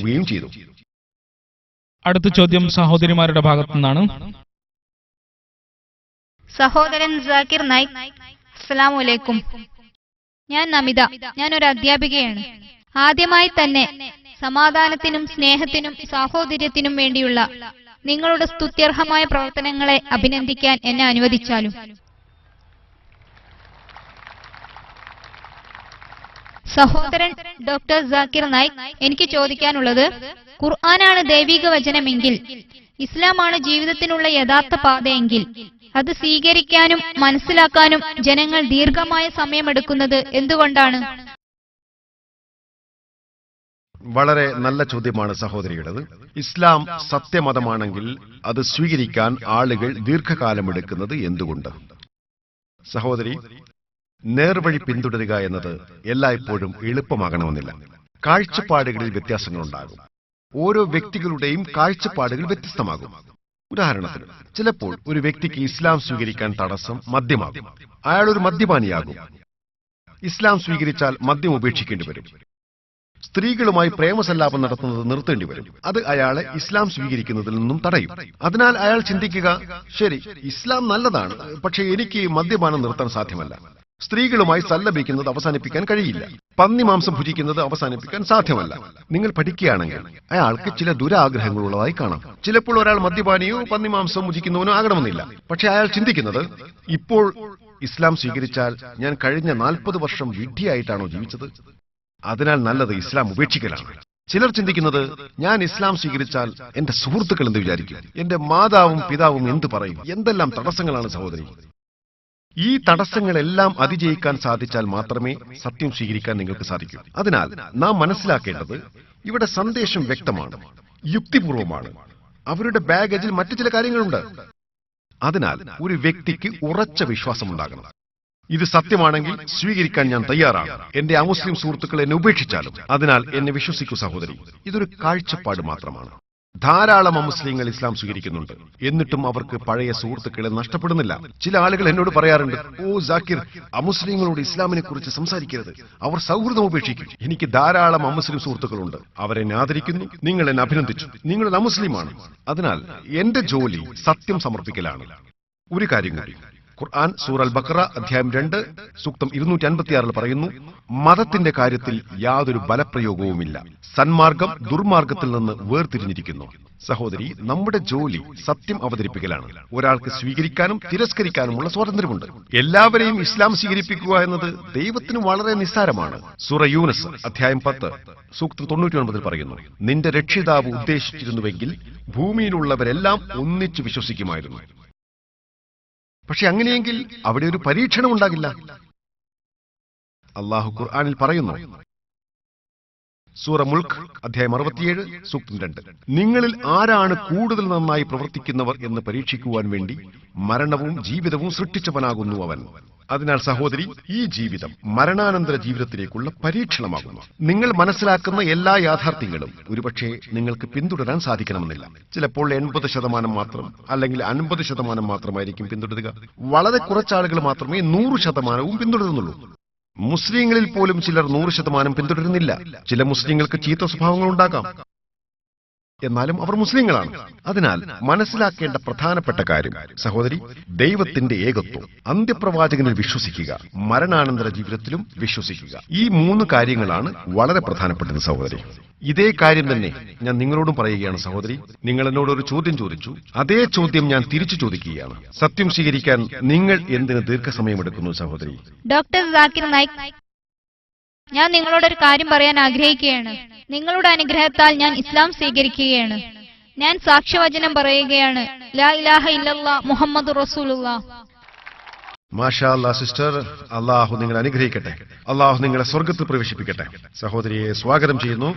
ക്ഷണിക്കുകയും ചെയ്തു. അടുത്ത ചോദ്യം സഹോദരിമാരുടെ ഭാഗത്തു നിന്നാണ്. സഹോദരൻ സാക്കിർ നായിക്, അസ്സലാമു അലൈക്കും. ഞാൻ നമിത. ഞാനൊരു അധ്യാപികയാണ്. ആദ്യമായി തന്നെ സമാധാനത്തിനും സ്നേഹത്തിനും സാഹോദര്യത്തിനും വേണ്ടിയുള്ള നിങ്ങളുടെ സ്തുത്യർഹമായ പ്രവർത്തനങ്ങളെ അഭിനന്ദിക്കാൻ എന്നെ അനുവദിച്ചാലും. സഹോദരൻ ഡോക്ടർ സാക്കിർ നായിക്, എനിക്ക് ചോദിക്കാനുള്ളത്, ഖുർആനാണ് ദൈവിക വചനമെങ്കിൽ, ഇസ്ലാമാണ് ജീവിതത്തിനുള്ള യഥാർത്ഥ പാതയെങ്കിൽ, അത് സ്വീകരിക്കാനും മനസ്സിലാക്കാനും ജനങ്ങൾ ദീർഘമായ സമയമെടുക്കുന്നത് എന്തുകൊണ്ടാണ്? വളരെ നല്ല ചോദ്യമാണ് സഹോദരിയുടേത്. ഇസ്ലാം സത്യമതമാണെങ്കിൽ അത് സ്വീകരിക്കാൻ ആളുകൾ ദീർഘകാലമെടുക്കുന്നത് എന്തുകൊണ്ട്? സഹോദരി, നേർവഴി പിന്തുടരുക എന്നത് എല്ലായ്പ്പോഴും എളുപ്പമാകണമെന്നില്ല. കാഴ്ചപ്പാടുകളിൽ വ്യത്യാസങ്ങളുണ്ടാകും. ഓരോ വ്യക്തികളുടെയും കാഴ്ചപ്പാടുകൾ വ്യത്യസ്തമാകും. ഉദാഹരണത്തിന്, ചിലപ്പോൾ ഒരു വ്യക്തിക്ക് ഇസ്ലാം സ്വീകരിക്കാൻ തടസ്സം മദ്യമാകും. അയാൾ ഒരു മദ്യപാനിയാകും. ഇസ്ലാം സ്വീകരിച്ചാൽ മദ്യം ഉപേക്ഷിക്കേണ്ടി വരും. സ്ത്രീകളുമായി പ്രേമസല്ലാപം നടത്തുന്നത് നിർത്തേണ്ടി വരും. അത് അയാളെ ഇസ്ലാം സ്വീകരിക്കുന്നതിൽ നിന്നും തടയും. അതിനാൽ അയാൾ ചിന്തിക്കുക, ശരി, ഇസ്ലാം നല്ലതാണ്, പക്ഷേ എനിക്ക് മദ്യപാനം നിർത്താൻ സാധ്യമല്ല. സ്ത്രീകളുമായി സല്ലപിക്കുന്നത് അവസാനിപ്പിക്കാൻ കഴിയില്ല. പന്നിമാംസം ഭുജിക്കുന്നത് അവസാനിപ്പിക്കാൻ സാധ്യമല്ല. നിങ്ങൾ പഠിക്കുകയാണെങ്കിൽ അയാൾക്ക് ചില ദുരാഗ്രഹങ്ങളുള്ളതായി കാണാം. ചിലപ്പോൾ ഒരാൾ മദ്യപാനിയോ പന്നിമാംസം ഭുജിക്കുന്നവനോ ആകണമെന്നില്ല. പക്ഷെ അയാൾ ചിന്തിക്കുന്നത്, ഇപ്പോൾ ഇസ്ലാം സ്വീകരിച്ചാൽ ഞാൻ കഴിഞ്ഞ 40 വർഷം വിഡ്ഢിയായിട്ടാണോ ജീവിച്ചത്? അതിനാൽ നല്ലത് ഇസ്ലാം ഉപേക്ഷിക്കലാണ്. ചിലർ ചിന്തിക്കുന്നത്, ഞാൻ ഇസ്ലാം സ്വീകരിച്ചാൽ എന്റെ സുഹൃത്തുക്കൾ എന്ത് വിചാരിക്കും, എന്റെ മാതാവും പിതാവും എന്ത് പറയും? എന്തെല്ലാം തടസ്സങ്ങളാണ് സഹോദരി. ഈ തടസ്സങ്ങളെല്ലാം അതിജയിക്കാൻ സാധിച്ചാൽ മാത്രമേ സത്യം സ്വീകരിക്കാൻ നിങ്ങൾക്ക് സാധിക്കൂ. അതിനാൽ നാം മനസ്സിലാക്കേണ്ടത്, ഇവിടെ സന്ദേശം വ്യക്തമാണ്, യുക്തിപൂർവമാണ്. അവരുടെ ബാഗേജിൽ മറ്റു ചില കാര്യങ്ങളുണ്ട്. അതിനാൽ ഒരു വ്യക്തിക്ക് ഉറച്ച വിശ്വാസമുണ്ടാകണം. ഇത് സത്യമാണെങ്കിൽ സ്വീകരിക്കാൻ ഞാൻ തയ്യാറാണ്. എന്റെ അമുസ്ലിം സുഹൃത്തുക്കൾ എന്നെ ഉപേക്ഷിച്ചാലും. അതിനാൽ എന്നെ വിശ്വസിക്കൂ സഹോദരി, ഇതൊരു കാഴ്ചപ്പാട് മാത്രമാണ്. ധാരാളം അമുസ്ലിങ്ങൾ ഇസ്ലാം സ്വീകരിക്കുന്നുണ്ട്. എന്നിട്ടും അവർക്ക് പഴയ സുഹൃത്തുക്കളെ നഷ്ടപ്പെടുന്നില്ല. ചില ആളുകൾ എന്നോട് പറയാറുണ്ട്, ഓ സാക്കിർ, അമുസ്ലിങ്ങളോട് ഇസ്ലാമിനെ കുറിച്ച് സംസാരിക്കരുത്, അവർ സൗഹൃദം ഉപേക്ഷിക്കും. എനിക്ക് ധാരാളം അമുസ്ലിം സുഹൃത്തുക്കളുണ്ട്. അവരെന്നെ ആദരിക്കുന്നു. നിങ്ങൾ എന്നെ അഭിനന്ദിച്ചു. നിങ്ങളൊരു അമുസ്ലിമാണ്. അതിനാൽ എന്റെ ജോലി സത്യം സമർപ്പിക്കലാണ്. ഒരു കാര്യം കൂടി, ഖുർആൻ സൂറ അൽ ബഖറ അധ്യായം 2 സൂക്തം 256 പറയുന്നു, മതത്തിന്റെ കാര്യത്തിൽ യാതൊരു ബലപ്രയോഗവുമില്ല. സന്മാർഗം ദുർമാർഗത്തിൽ നിന്ന് വേർതിരിഞ്ഞിരിക്കുന്നു. സഹോദരി, നമ്മുടെ ജോലി സത്യം അവതരിപ്പിക്കലാണ്. ഒരാൾക്ക് സ്വീകരിക്കാനും തിരസ്കരിക്കാനുമുള്ള സ്വാതന്ത്ര്യമുണ്ട്. എല്ലാവരെയും ഇസ്ലാം സ്വീകരിപ്പിക്കുക എന്നത് ദൈവത്തിന് വളരെ നിസ്സാരമാണ്. സൂറ യൂനസ് അധ്യായം 10 സൂക്തം 99 പറയുന്നു, നിന്റെ രക്ഷിതാവ് ഉദ്ദേശിച്ചിരുന്നുവെങ്കിൽ ഭൂമിയിലുള്ളവരെല്ലാം ഒന്നിച്ചു വിശ്വസിക്കുമായിരുന്നു. പക്ഷെ അങ്ങനെയെങ്കിൽ അവിടെ ഒരു പരീക്ഷണം ഉണ്ടാകില്ല. അള്ളാഹു ഖുർആനിൽ പറയുന്നു, സൂറ മുൽക്ക് അധ്യായം 67 സൂക്തം 2, നിങ്ങളിൽ ആരാണ് കൂടുതൽ നന്നായി പ്രവർത്തിക്കുന്നവർ എന്ന് പരീക്ഷിക്കുവാൻ വേണ്ടി മരണവും ജീവിതവും സൃഷ്ടിച്ചവനാകുന്നു അവൻ. അതിനാൽ സഹോദരി, ഈ ജീവിതം മരണാനന്തര ജീവിതത്തിലേക്കുള്ള പരീക്ഷണമാകുന്നു. നിങ്ങൾ മനസ്സിലാക്കുന്ന എല്ലാ യാഥാർത്ഥ്യങ്ങളും ഒരുപക്ഷെ നിങ്ങൾക്ക് പിന്തുടരാൻ സാധിക്കണമെന്നില്ല. ചിലപ്പോൾ 80% മാത്രം അല്ലെങ്കിൽ 50% മാത്രമായിരിക്കും പിന്തുടരുക. വളരെ കുറച്ചാളുകൾ മാത്രമേ 100% പിന്തുടരുന്നുള്ളൂ. മുസ്ലിങ്ങളിൽ പോലും ചിലർ 100% പിന്തുടരുന്നില്ല. ചില മുസ്ലിങ്ങൾക്ക് ചീത്ത സ്വഭാവങ്ങളുണ്ടാകാം, എന്നാലും അവർ മുസ്ലിങ്ങളാണ്. അതിനാൽ മനസ്സിലാക്കേണ്ട പ്രധാനപ്പെട്ട കാര്യം സഹോദരി, ദൈവത്തിന്റെ ഏകത്വം, അന്ത്യപ്രവാചകനിൽ വിശ്വസിക്കുക, മരണാനന്തര ജീവിതത്തിലും വിശ്വസിക്കുക. ഈ 3 കാര്യങ്ങളാണ് വളരെ പ്രധാനപ്പെട്ടത് സഹോദരി. ഇതേ കാര്യം തന്നെ ഞാൻ നിങ്ങളോടും പറയുകയാണ് സഹോദരി. നിങ്ങൾ എന്നോട് ഒരു ചോദ്യം ചോദിച്ചു, അതേ ചോദ്യം ഞാൻ തിരിച്ചു ചോദിക്കുകയാണ്. സത്യം സ്വീകരിക്കാൻ നിങ്ങൾ എന്തിന് ദീർഘസമയമെടുക്കുന്നു സഹോദരി? ഡോക്ടർ സാക്കിർ നായിക്, ഞാൻ നിങ്ങളോടൊരു കാര്യം പറയാൻ ആഗ്രഹിക്കുകയാണ്. നിങ്ങളുടെ അനുഗ്രഹത്താൽ ഞാൻ ഇസ്ലാം സ്വീകരിക്കുകയാണ്. ഞാൻ സാക്ഷ്യവചനം പറയുകയാണ്, ലാ ഇലാഹ ഇല്ലല്ലാഹ് മുഹമ്മദുർ റസൂലുള്ളാഹ്. മാഷാ അല്ലാഹ് സിസ്റ്റർ, അള്ളാഹു നിങ്ങളെ അനുഗ്രഹിക്കട്ടെ. അള്ളാഹു നിങ്ങളെ സ്വർഗ്ഗത്തിൽ പ്രവേശിപ്പിക്കട്ടെ. സഹോദരിയെ സ്വാഗതം ചെയ്യുന്നു.